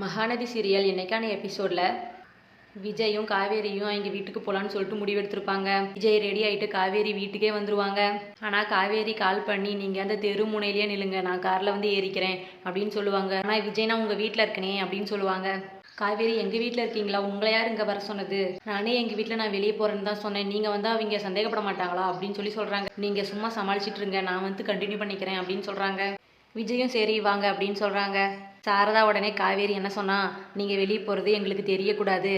Mahanadi serial இன்னைக்கான எபிசோடில் விஜயும் காவேரியும் எங்கள் வீட்டுக்கு போகலான்னு சொல்லிட்டு முடிவெடுத்திருப்பாங்க. விஜய் ரெடி ஆகிட்டு காவேரி வீட்டுக்கே வந்துடுவாங்க. ஆனால் காவேரி கால் பண்ணி நீங்கள் அந்த தெரு முனையிலேயே நில்லுங்க, நான் காரில் வந்து ஏறிக்கிறேன் அப்படின்னு சொல்லுவாங்க. ஆனால் விஜய் நான் உங்கள் வீட்டில் இருக்கனே அப்படின்னு சொல்லுவாங்க. காவேரி எங்கள் வீட்டில் இருக்கீங்களா, உங்களை யார் இங்கே வர சொன்னது? நானே எங்கள் வீட்டில் நான் வெளியே போகிறேன்னு தான் சொன்னேன், நீங்கள் வந்து அவங்க சந்தேகப்பட மாட்டாங்களா அப்படின்னு சொல்கிறாங்க. நீங்கள் சும்மா சமாளிச்சிட்டு இருங்க, நான் வந்து கண்டினியூ பண்ணிக்கிறேன் அப்படின்னு சொல்கிறாங்க. விஜயும் சரி வாங்க அப்படின்னு சொல்கிறாங்க. சாரதா உடனே காவேரி என்ன சொன்னா, நீங்கள் வெளியே போகிறது எங்களுக்கு தெரியக்கூடாது,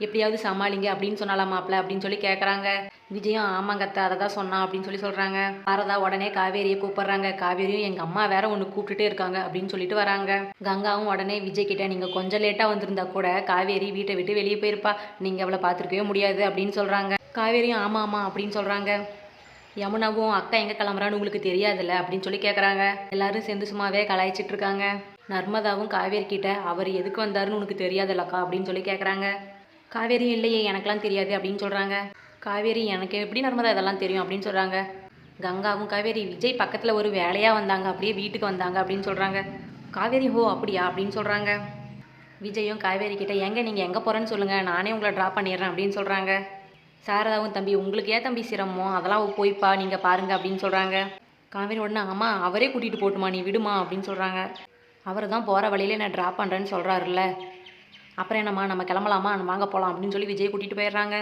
எப்படியாவது சமாளிங்க அப்படின்னு சொன்னாலாம் மாப்பிள்ள அப்படின்னு சொல்லி கேட்குறாங்க. விஜயும் ஆமாங்க அத்தை, அதை தான் சொன்னா அப்படின்னு சொல்கிறாங்க. சாரதா உடனே காவேரியை கூப்பிட்றாங்க. காவேரியும் எங்கள் அம்மா வேற ஒன்று கூப்பிட்டுட்டே இருக்காங்க அப்படின்னு சொல்லிட்டு வராங்க. கங்காவும் உடனே விஜய் கிட்ட நீங்கள் கொஞ்சம் லேட்டாக வந்திருந்தா கூட காவேரி வீட்டை விட்டு வெளியே போயிருப்பா, நீங்கள் அவளை பார்த்துருக்கவே முடியாது அப்படின்னு சொல்கிறாங்க. காவேரியும் ஆமாம் ஆமாம் அப்படின்னு சொல்கிறாங்க. யமுனாவும் அக்கா எங்கே கிளம்புறான்னு உங்களுக்கு தெரியாதுல்ல அப்படின்னு சொல்லி கேட்குறாங்க. எல்லாரும் சேர்ந்து சும்மாவே கலாய்ச்சிட்டு இருக்காங்க. நர்மதாவும் காவேரி கிட்ட அவர் எதுக்கு வந்தாருன்னு உனக்கு தெரியாதுல்லக்கா அப்படின்னு சொல்லி கேட்குறாங்க. காவேரியும் இல்லையே எனக்கெல்லாம் தெரியாது அப்படின்னு சொல்கிறாங்க. காவேரி எனக்கு எப்படி நர்மதா இதெல்லாம் தெரியும் அப்படின்னு சொல்கிறாங்க. கங்காவும் காவேரி விஜய் பக்கத்தில் ஒரு வேலையாக வந்தாங்க, அப்படியே வீட்டுக்கு வந்தாங்க அப்படின்னு சொல்கிறாங்க. காவேரி ஹோ அப்படியா அப்படின்னு சொல்கிறாங்க. விஜயும் காவேரி கிட்ட ஏங்க நீங்கள் எங்கே போகிறேன்னு சொல்லுங்கள், நானே உங்களை ட்ராப் பண்ணிடுறேன் அப்படின்னு சொல்கிறாங்க. சாரதாவும் தம்பி உங்களுக்கு ஏன் தம்பி சிரமம், அதெல்லாம் போய்ப்பா நீங்கள் பாருங்கள் அப்படின்னு சொல்கிறாங்க. காவேரி உடனே ஆமாம் அவரே கூட்டிகிட்டு போட்டுமா, நீ விடுமா அப்படின்னு சொல்கிறாங்க. அவர் தான் போகிற வழியிலே நான் ட்ராப் பண்ணுறேன்னு சொல்கிறாருல்ல, அப்புறம் என்னம்மா நம்ம கிளம்பலாமா, வாங்க போகலாம் அப்படின்னு சொல்லி விஜய் கூட்டிகிட்டு போயிடுறாங்க.